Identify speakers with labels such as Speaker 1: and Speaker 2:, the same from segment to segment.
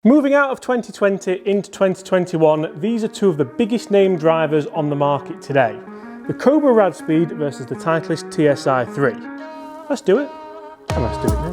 Speaker 1: Moving out of 2020 into 2021, these are two of the biggest name drivers on the market today. The Cobra Rad Speed versus the Titleist TSi3. Let's do it, and let's do it now.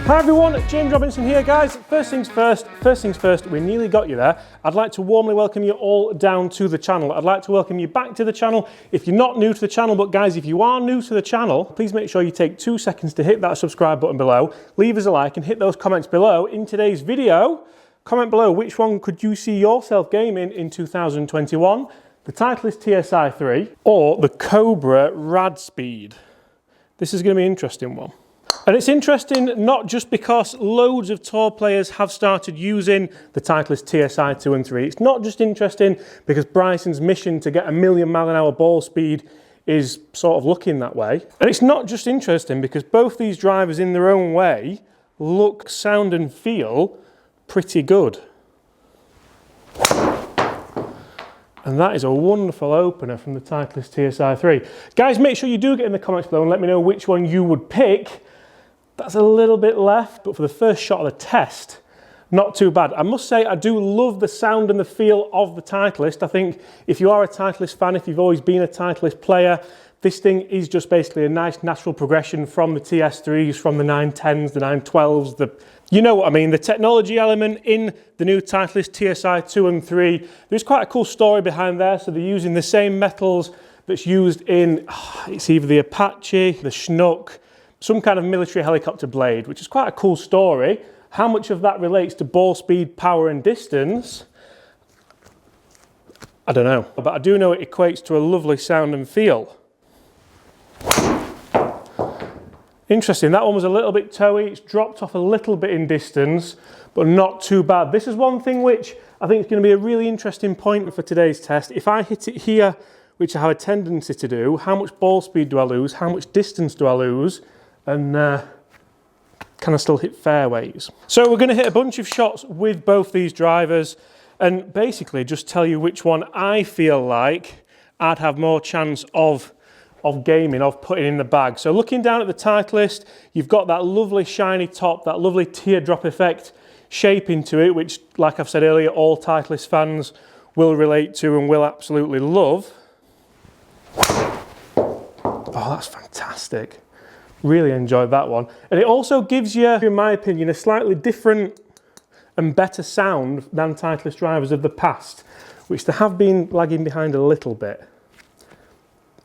Speaker 1: Hi everyone, James Robinson here guys. First things first, we nearly got you there. I'd like to warmly welcome you all down to the channel. I'd like to welcome you back to the channel if you're not new to the channel, but guys, if you are new to the channel, please make sure you take 2 seconds to hit that subscribe button below, leave us a like and hit those comments below. In today's video, comment below which one could you see yourself gaming in 2021, the Titleist TSi3 or the Cobra Rad Speed. This is going to be an interesting one. And it's interesting not just because loads of tour players have started using the Titleist TSi2 and 3. It's not just interesting because Bryson's mission to get 1,000,000 mph ball speed is sort of looking that way. And it's not just interesting because both these drivers in their own way look, sound and feel pretty good. And that is a wonderful opener from the Titleist TSi3. Guys, make sure you do get in the comments below and let me know which one you would pick. That's a little bit left, but for the first shot of the test, not too bad. I must say, I do love the sound and the feel of the Titleist. I think if you are a Titleist fan, if you've always been a Titleist player, this thing is just basically a nice natural progression from the TS3s, from the 910s, the 912s, you know what I mean, the technology element in the new Titleist TSi2 and 3. There's quite a cool story behind there. So they're using the same metals that's used in, it's either the Apache, the Chinook, some kind of military helicopter blade, which is quite a cool story. How much of that relates to ball speed, power and distance, I don't know. But I do know it equates to a lovely sound and feel. Interesting, that one was a little bit toey. It's dropped off a little bit in distance, but not too bad. This is one thing which I think is going to be a really interesting point for today's test. If I hit it here, which I have a tendency to do, how much ball speed do I lose? How much distance do I lose? And can I still hit fairways? So we're going to hit a bunch of shots with both these drivers and basically just tell you which one I feel like I'd have more chance of gaming, of putting in the bag. So looking down at the Titleist, you've got that lovely shiny top, that lovely teardrop effect shaping to it, which, like I've said earlier, all Titleist fans will relate to and will absolutely love. Oh, that's fantastic. Really enjoyed that one. And it also gives you, in my opinion, a slightly different and better sound than Titleist drivers of the past, which they have been lagging behind a little bit.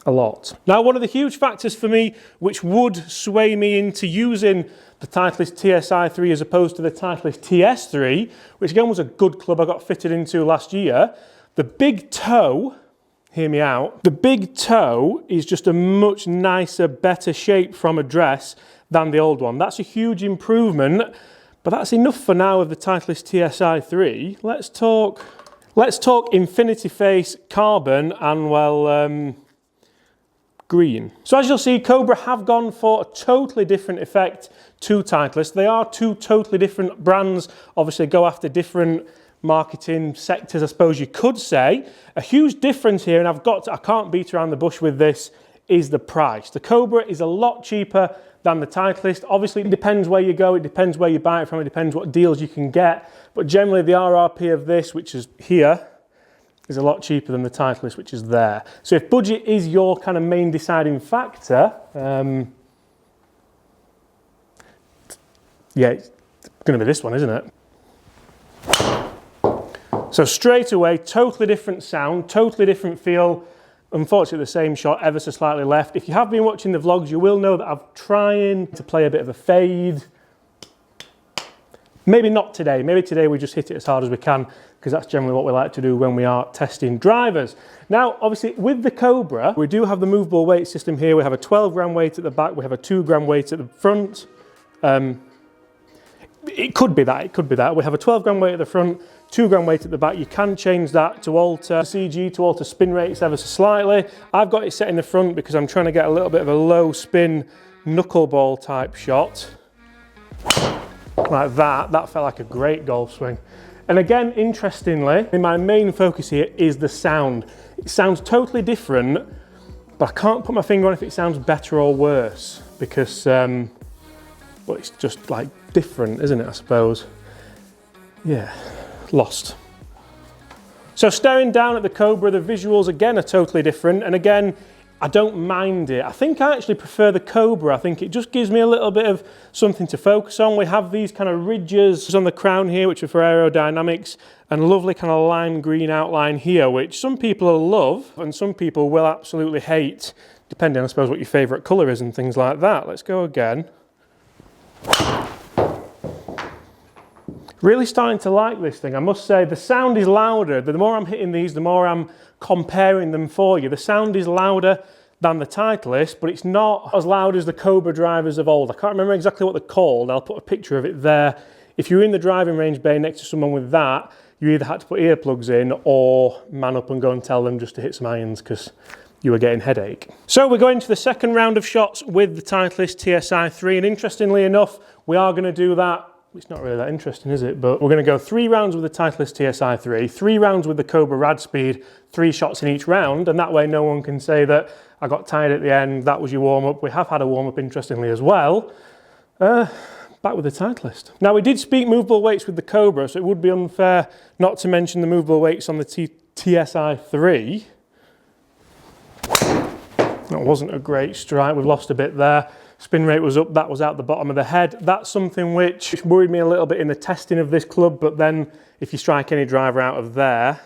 Speaker 1: A lot. Now, one of the huge factors for me, which would sway me into using the Titleist TSi3 as opposed to the Titleist TS3, which again was a good club I got fitted into last year, the big toe, hear me out, the big toe is just a much nicer, better shape from address than the old one. That's a huge improvement, but that's enough for now of the Titleist TSi3. Let's talk infinity face, carbon, and well, green. So as you'll see, Cobra have gone for a totally different effect to Titleist. They are two totally different brands, obviously go after different marketing sectors, I suppose you could say. A huge difference here, and I can't beat around the bush with this, is the price. The Cobra is a lot cheaper than the Titleist. Obviously, it depends where you go, it depends where you buy it from, it depends what deals you can get, but generally the RRP of this, which is here, is a lot cheaper than the Titleist, which is there. So if budget is your kind of main deciding factor, yeah, it's going to be this one, isn't it? So straight away, totally different sound, totally different feel. Unfortunately, the same shot, ever so slightly left. If you have been watching the vlogs, you will know that I'm trying to play a bit of a fade. Maybe not today. Maybe today we just hit it as hard as we can, because that's generally what we like to do when we are testing drivers. Now, obviously, with the Cobra, we do have the movable weight system here. We have a 12-gram weight at the back. We have a 2-gram weight at the front. It could be that, it could be that. We have a 12-gram weight at the front, 2-gram weight at the back. You can change that to alter CG, to alter spin rates ever so slightly. I've got it set in the front because I'm trying to get a little bit of a low spin knuckleball type shot. like that. That felt like a great golf swing. And again, interestingly, my main focus here is the sound. It sounds totally different, but I can't put my finger on if it sounds better or worse because, well, it's just like different, isn't it, I suppose? Yeah, lost. So staring down at the Cobra, the visuals again are totally different. And again, I don't mind it. I think I actually prefer the Cobra. I think it just gives me a little bit of something to focus on. We have these kind of ridges on the crown here, which are for aerodynamics, and a lovely kind of lime green outline here, which some people will love and some people will absolutely hate, depending, I suppose, what your favourite colour is and things like that. Let's go again. Really starting to like this thing, I must say. The sound is louder. The more I'm hitting these, the more I'm comparing them for you. The sound is louder than the Titleist, but it's not as loud as the Cobra drivers of old. I can't remember exactly what they're called. I'll put a picture of it there. If you're in the driving range bay next to someone with that, you either had to put earplugs in or man up and go and tell them just to hit some irons because you were getting headache. So we're going to the second round of shots with the Titleist TSi3, and interestingly enough, we are going to do that. It's not really that interesting, is it? But we're going to go 3 rounds with the Titleist TSi3, 3 rounds with the Cobra Rad Speed, 3 shots in each round, and that way no one can say that I got tired at the end, that was your warm-up. We have had a warm-up, interestingly, as well. Back with the Titleist. Now, we did speak movable weights with the Cobra, so it would be unfair not to mention the movable weights on the TSi3. That wasn't a great strike, we've lost a bit there. Spin rate was up, that was out the bottom of the head. That's something which worried me a little bit in the testing of this club, but then if you strike any driver out of there,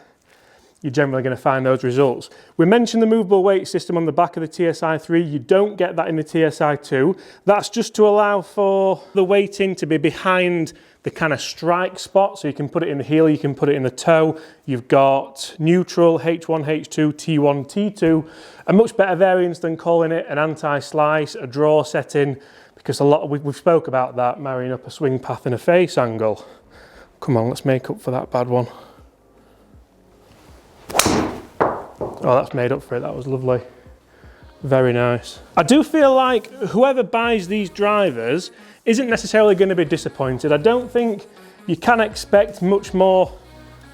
Speaker 1: you're generally going to find those results. We mentioned the movable weight system on the back of the TSi3. You don't get that in the TSi2. That's just to allow for the weighting to be behind the kind of strike spot. So you can put it in the heel, you can put it in the toe. You've got neutral, H1, H2, T1, T2. A much better variance than calling it an anti-slice, a draw setting, because a lot we've spoke about that, marrying up a swing path and a face angle. Come on, let's make up for that bad one. Oh, that's made up for it. That was lovely. Very nice. I do feel like whoever buys these drivers isn't necessarily going to be disappointed. I don't think you can expect much more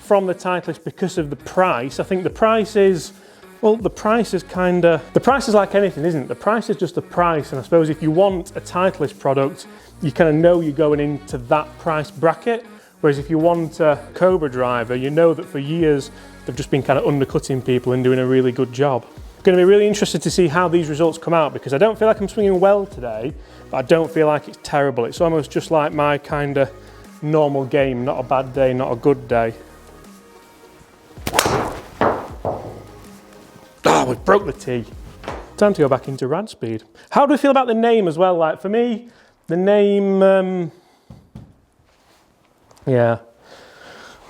Speaker 1: from the Titleist because of the price. I think the price is, well, the price is like anything, isn't it? The price is just the price, and I suppose if you want a Titleist product, you kind of know you're going into that price bracket. Whereas if you want a Cobra driver, you know that for years they've just been kind of undercutting people and doing a really good job. I'm going to be really interested to see how these results come out, because I don't feel like I'm swinging well today, but I don't feel like it's terrible. It's almost just like my kind of normal game, not a bad day, not a good day. Ah, we broke the tee. Time to go back into Rad Speed. How do we feel about the name as well? Like for me, the name, yeah,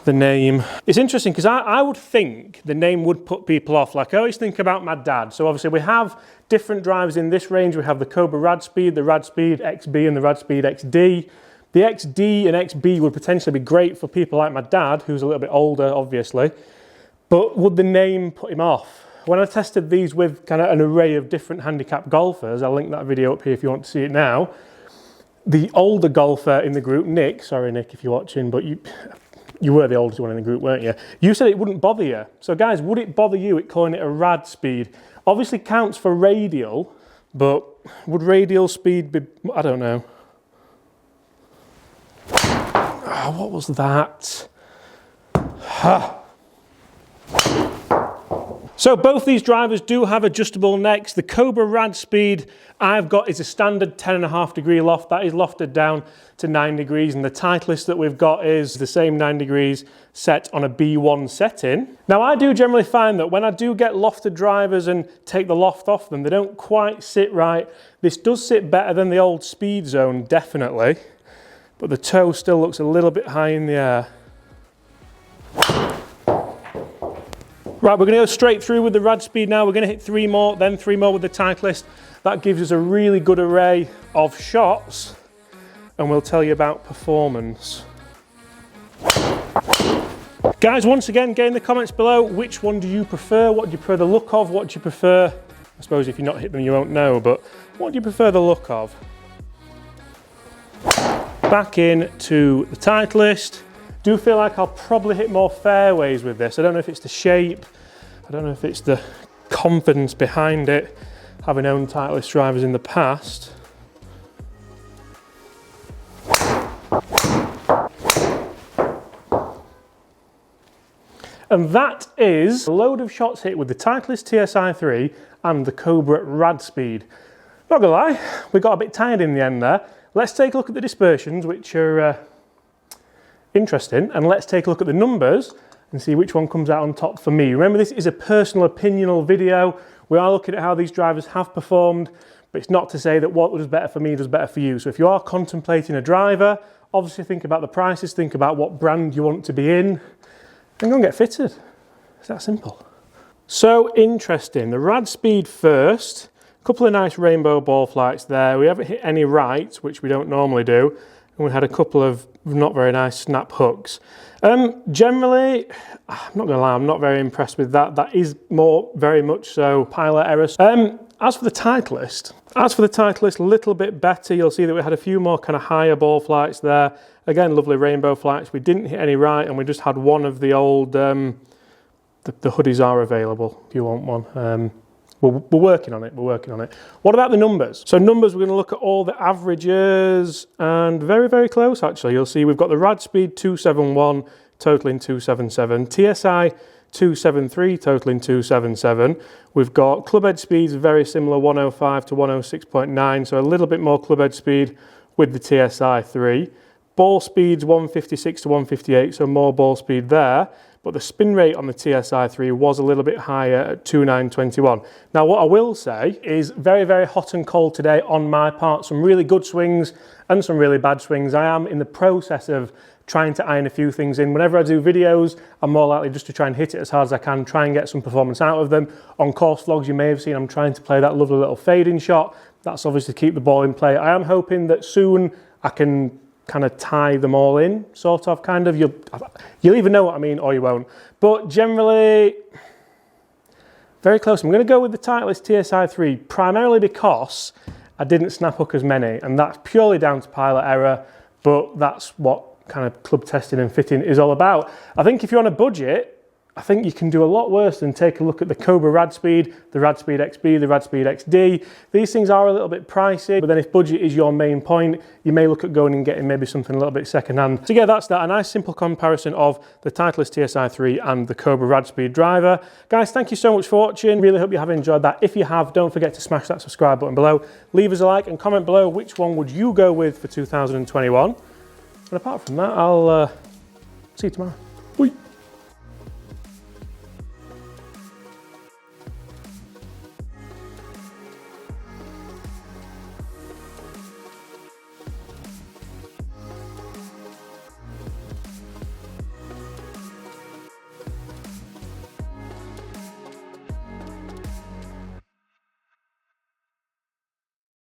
Speaker 1: the name. It's interesting because I would think the name would put people off. Like I always think about my dad. So obviously we have different drivers in this range. We have the Cobra Rad Speed, the Rad Speed XB and the Rad Speed XD. The XD and XB would potentially be great for people like my dad, who's a little bit older, obviously. But would the name put him off? When I tested these with kind of an array of different handicap golfers, I'll link that video up here if you want to see it now. The older golfer in the group, Nick, sorry Nick if you're watching, but you were the oldest one in the group, weren't you? You said it wouldn't bother you. So guys, would it bother you at calling it a Rad Speed? Obviously counts for radial, but would radial speed be, I don't know. Oh, what was that? So both these drivers do have adjustable necks. The Cobra Rad Speed I've got is a standard 10.5 degree loft. That is lofted down to 9 degrees. And the Titleist that we've got is the same 9 degrees set on a B1 setting. Now I do generally find that when I do get lofted drivers and take the loft off them, they don't quite sit right. This does sit better than the old Speed Zone, definitely. But the toe still looks a little bit high in the air. Right, we're going to go straight through with the Rad Speed now. We're going to hit 3 more, then 3 more with the Titleist. That gives us a really good array of shots, and we'll tell you about performance. Guys, once again, get in the comments below, which one do you prefer? What do you prefer the look of? What do you prefer? I suppose if you've not hit them, you won't know, but what do you prefer the look of? back in to the Titleist. Do feel like I'll probably hit more fairways with this. I don't know if it's the shape, I don't know if it's the confidence behind it, having owned Titleist drivers in the past. And that is a load of shots hit with the Titleist TSi3 and the Cobra Rad Speed. Not gonna lie, we got a bit tired in the end there. Let's take a look at the dispersions, which are interesting, and let's take a look at the numbers and see which one comes out on top for me. Remember, this is a personal opinional video. We are looking at how these drivers have performed, but it's not to say that what does better for me does better for you. So if you are contemplating a driver, obviously think about the prices, think about what brand you want to be in, and go and get fitted. It's that simple. So interesting, the Rad Speed first. A couple of nice rainbow ball flights there. We haven't hit any right, which we don't normally do. And we had a couple of not very nice snap hooks. Generally, I'm not gonna lie, I'm not very impressed with that. That is very much so pilot errors. As for the Titleist, a little bit better. You'll see that we had a few more kind of higher ball flights there. Again, lovely rainbow flights. We didn't hit any right, and we just had one of the old, the hoodies are available if you want one. We're working on it, What about the numbers? So numbers, we're gonna look at all the averages, and very, very close actually. You'll see we've got the Rad Speed 271, totaling 277. TSi 273, totaling 277. We've got club head speeds very similar, 105 to 106.9, so a little bit more club head speed with the TSi3. Ball speeds 156 to 158, so more ball speed there. But the spin rate on the TSi3 was a little bit higher at 2921. Now what I will say is very, very hot and cold today on my part. Some really good swings and some really bad swings. I am in the process of trying to iron a few things in. Whenever I do videos, I'm more likely just to try and hit it as hard as I can, try and get some performance out of them. On course vlogs, you may have seen I'm trying to play that lovely little fading shot. That's obviously to keep the ball in play. I am hoping that soon I can kind of tie them all in, sort of, kind of. You'll either know what I mean or you won't. But generally, very close. I'm going to go with the Titleist TSi3, primarily because I didn't snap hook as many, and that's purely down to pilot error, but that's what kind of club testing and fitting is all about. I think if you're on a budget, I think you can do a lot worse than take a look at the Cobra Rad Speed, the Rad Speed XB, the Rad Speed XD. These things are a little bit pricey, but then if budget is your main point, you may look at going and getting maybe something a little bit second-hand. So yeah, that's that, a nice simple comparison of the Titleist TSi3 and the Cobra Rad Speed driver. Guys, thank you so much for watching. Really hope you have enjoyed that. If you have, don't forget to smash that subscribe button below. Leave us a like and comment below which one would you go with for 2021. And apart from that, I'll see you tomorrow. Bye.